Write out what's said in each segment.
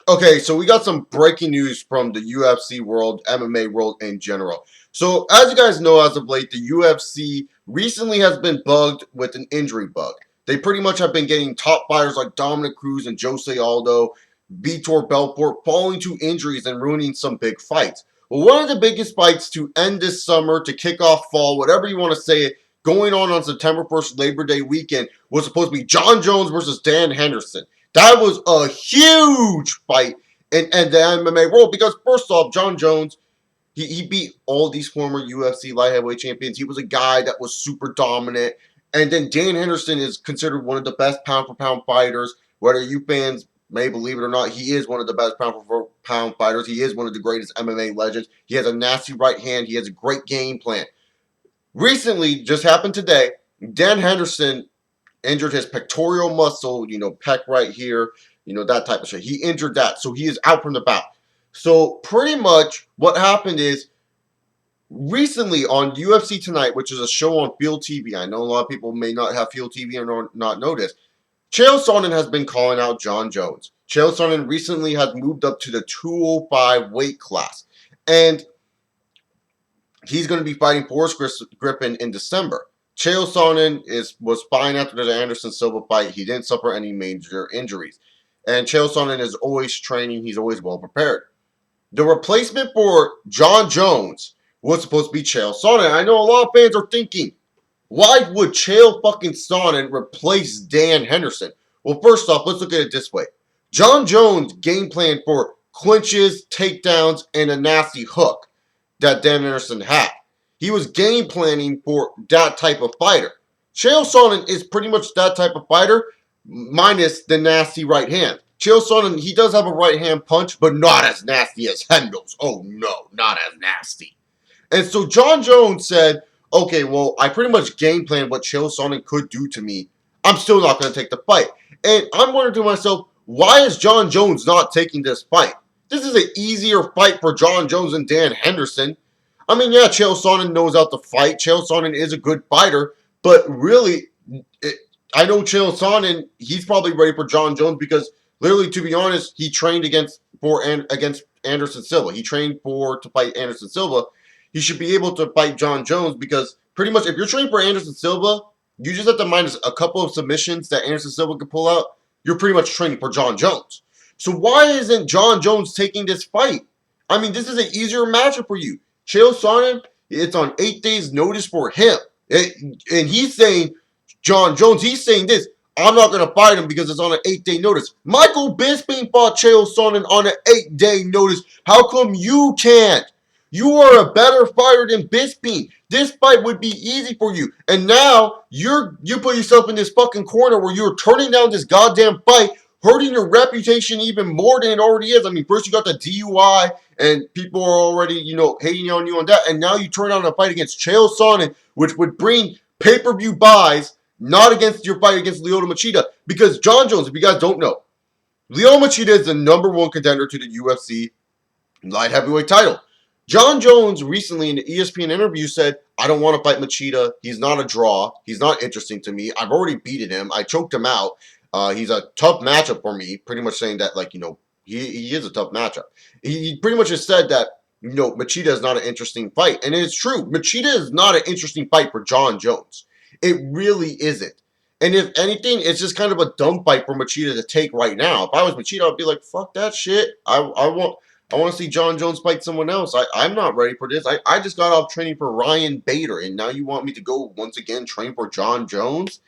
Okay, so we got some breaking news from the UFC world, MMA world in general. So, as you guys know, as of late, the UFC recently has been bugged with an injury bug. They pretty much have been getting top fighters like Dominic Cruz and Jose Aldo, Vitor Belfort falling to injuries and ruining some big fights. Well, one of the biggest fights to end this summer, to kick off fall, whatever you want to say it, going on September 1st, Labor Day weekend, was supposed to be Jon Jones versus Dan Henderson. That was a huge fight in the MMA world because, first off, Jon Jones, he beat all these former UFC light heavyweight champions. He was a guy that was super dominant. And then Dan Henderson is considered one of the best pound-for-pound fighters. Whether you fans may believe it or not, he is one of the best pound-for-pound fighters. He is one of the greatest MMA legends. He has a nasty right hand. He has a great game plan. Recently, just happened today, Dan Henderson injured his pectoral muscle, pec right here, that type of shit. He injured that, so he is out from the bout. So pretty much what happened is recently on UFC Tonight, which is a show on Field TV, I know a lot of people may not have Field TV or not know this, Chael Sonnen has been calling out Jon Jones. Chael Sonnen recently has moved up to the 205 weight class, and he's going to be fighting Forrest Griffin in December. Chael Sonnen was fine after the Anderson Silva fight. He didn't suffer any major injuries. And Chael Sonnen is always training. He's always well prepared. The replacement for Jon Jones was supposed to be Chael Sonnen. I know a lot of fans are thinking, why would Chael fucking Sonnen replace Dan Henderson? Well, first off, let's look at it this way. Jon Jones' game plan for clinches, takedowns, and a nasty hook that Dan Henderson had. He was game planning for that type of fighter. Chael Sonnen is pretty much that type of fighter, minus the nasty right hand. Chael Sonnen, he does have a right hand punch, but not as nasty as Hendel's. Oh no, not as nasty. And so Jon Jones said, okay, well, I pretty much game planned what Chael Sonnen could do to me. I'm still not going to take the fight. And I'm wondering to myself, why is Jon Jones not taking this fight? This is an easier fight for Jon Jones and Dan Henderson. I mean, yeah, Chael Sonnen knows how to fight. Chael Sonnen is a good fighter, but really, I know Chael Sonnen, he's probably ready for Jon Jones because, literally, to be honest, he trained against Anderson Silva. He trained to fight Anderson Silva. He should be able to fight Jon Jones because pretty much if you're training for Anderson Silva, you just have to minus a couple of submissions that Anderson Silva could pull out. You're pretty much training for Jon Jones. So why isn't Jon Jones taking this fight? I mean, this is an easier matchup for you. Chael Sonnen, it's on 8 days' notice for him. And he's saying, Jon Jones, he's saying this, I'm not going to fight him because it's on an 8-day notice. Michael Bisping fought Chael Sonnen on an 8-day notice. How come you can't? You are a better fighter than Bisping. This fight would be easy for you. And now you put yourself in this fucking corner where you're turning down this goddamn fight, hurting your reputation even more than it already is. I mean, first you got the DUI, and people are already, hating on you on that. And now you turn on a fight against Chael Sonnen, which would bring pay-per-view buys, not against your fight against Lyoto Machida. Because Jon Jones, if you guys don't know, Lyoto Machida is the #1 contender to the UFC light heavyweight title. Jon Jones recently in the ESPN interview said, I don't want to fight Machida. He's not a draw. He's not interesting to me. I've already beaten him. I choked him out. He's a tough matchup for me. Pretty much saying that, he is a tough matchup. He pretty much has said that, Machida is not an interesting fight. And it's true. Machida is not an interesting fight for Jon Jones. It really isn't. And if anything, it's just kind of a dumb fight for Machida to take right now. If I was Machida, I'd be like, fuck that shit. I want to see Jon Jones fight someone else. I'm not ready for this. I just got off training for Ryan Bader, and now you want me to go once again train for Jon Jones?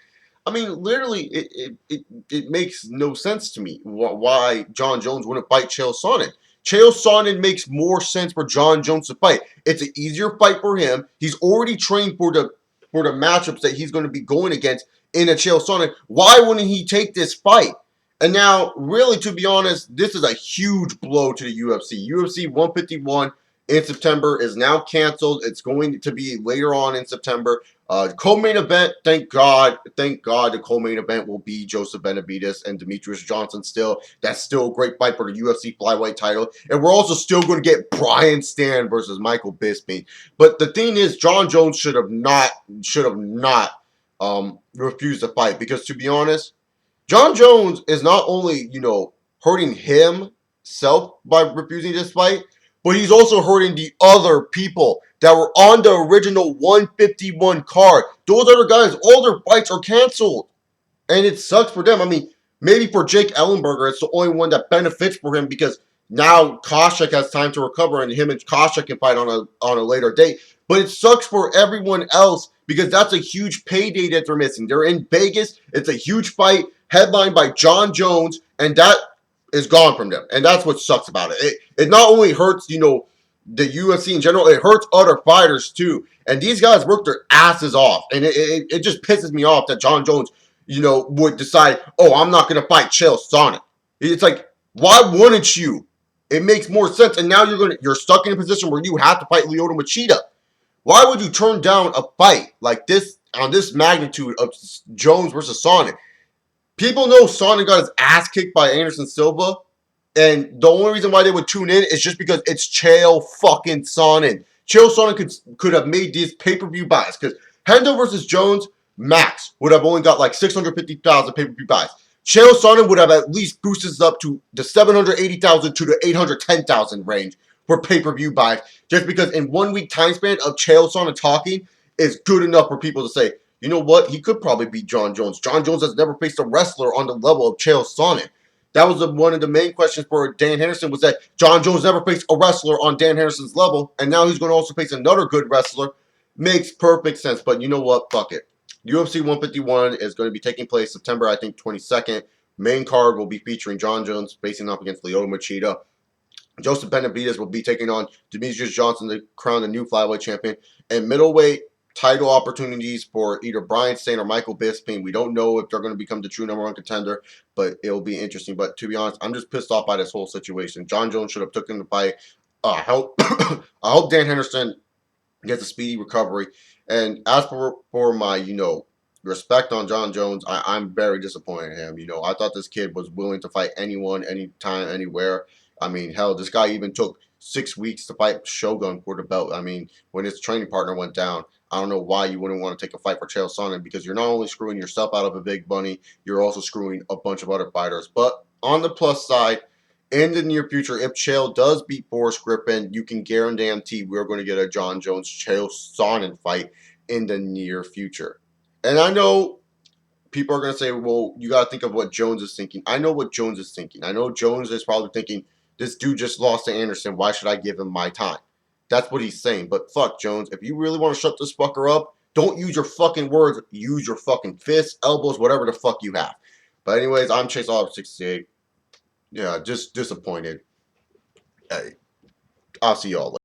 I mean, literally, it makes no sense to me why Jon Jones wouldn't fight Chael Sonnen. Chael Sonnen makes more sense for Jon Jones to fight. It's an easier fight for him. He's already trained for the matchups that he's going to be going against in a Chael Sonnen. Why wouldn't he take this fight? And now, really, to be honest, this is a huge blow to the UFC. UFC 151 in September is now canceled. It's going to be later on in September. Co-main event, thank God, the co-main event will be Joseph Benavidez and Demetrius Johnson still. That's still a great fight for the UFC flyweight title. And we're also still going to get Brian Stann versus Michael Bisping. But the thing is, Jon Jones should have not refused to fight. Because to be honest, Jon Jones is not only, hurting him himself by refusing this fight, but he's also hurting the other people that were on the original 151 card. Those other guys, all their fights are canceled. And it sucks for them. I mean, maybe for Jake Ellenberger, it's the only one that benefits for him because now Koscheck has time to recover and him and Koscheck can fight on a later date. But it sucks for everyone else because that's a huge payday that they're missing. They're in Vegas. It's a huge fight headlined by John Jones, and that is gone from them. And that's what sucks about it. It not only hurts, the UFC in general, it hurts other fighters too. And these guys work their asses off. And it just pisses me off that John Jones would decide, oh, I'm not going to fight Chael Sonnen. It's like, why wouldn't you? It makes more sense. And now you're stuck in a position where you have to fight Lyoto Machida. Why would you turn down a fight like this on this magnitude of Jones versus Sonnen? People know Sonnen got his ass kicked by Anderson Silva, and the only reason why they would tune in is just because it's Chael fucking Sonnen. Chael Sonnen could have made these pay-per-view buys because Hendo versus Jones max would have only got like 650,000 pay-per-view buys. Chael Sonnen would have at least boosted up to the 780,000 to the 810,000 range for pay-per-view buys, just because in 1 week time span of Chael Sonnen talking is good enough for people to say, you know what, he could probably beat John Jones. John Jones has never faced a wrestler on the level of Chael Sonnen. That was one of the main questions for Dan Henderson, was that John Jones never faced a wrestler on Dan Henderson's level, and now he's going to also face another good wrestler. Makes perfect sense, but you know what? Fuck it. UFC 151 is going to be taking place September, I think, 22nd. Main card will be featuring John Jones facing up against Lyoto Machida. Joseph Benavidez will be taking on Demetrius Johnson to crown the new flyweight champion. And middleweight title opportunities for either Brian Stann or Michael Bisping. We don't know if they're going to become the true number one contender, but it'll be interesting. But to be honest, I'm just pissed off by this whole situation. John Jones should have taken the fight. I hope Dan Henderson gets a speedy recovery. And as for my, respect on John Jones, I'm very disappointed in him. I thought this kid was willing to fight anyone, anytime, anywhere. I mean, hell, this guy even took 6 weeks to fight Shogun for the belt. I mean, when his training partner went down, I don't know why you wouldn't want to take a fight for Chael Sonnen, because you're not only screwing yourself out of a big money, you're also screwing a bunch of other fighters. But on the plus side, in the near future, if Chael does beat Forrest Griffin, you can guarantee we're going to get a John Jones-Chael Sonnen fight in the near future. And I know people are going to say, well, you got to think of what Jones is thinking. I know what Jones is thinking. I know Jones is probably thinking, this dude just lost to Anderson. Why should I give him my time? That's what he's saying. But fuck, Jones, if you really want to shut this fucker up, don't use your fucking words. Use your fucking fists, elbows, whatever the fuck you have. But anyways, I'm Chase Oliver 68. Yeah, just disappointed. Hey, I'll see y'all later.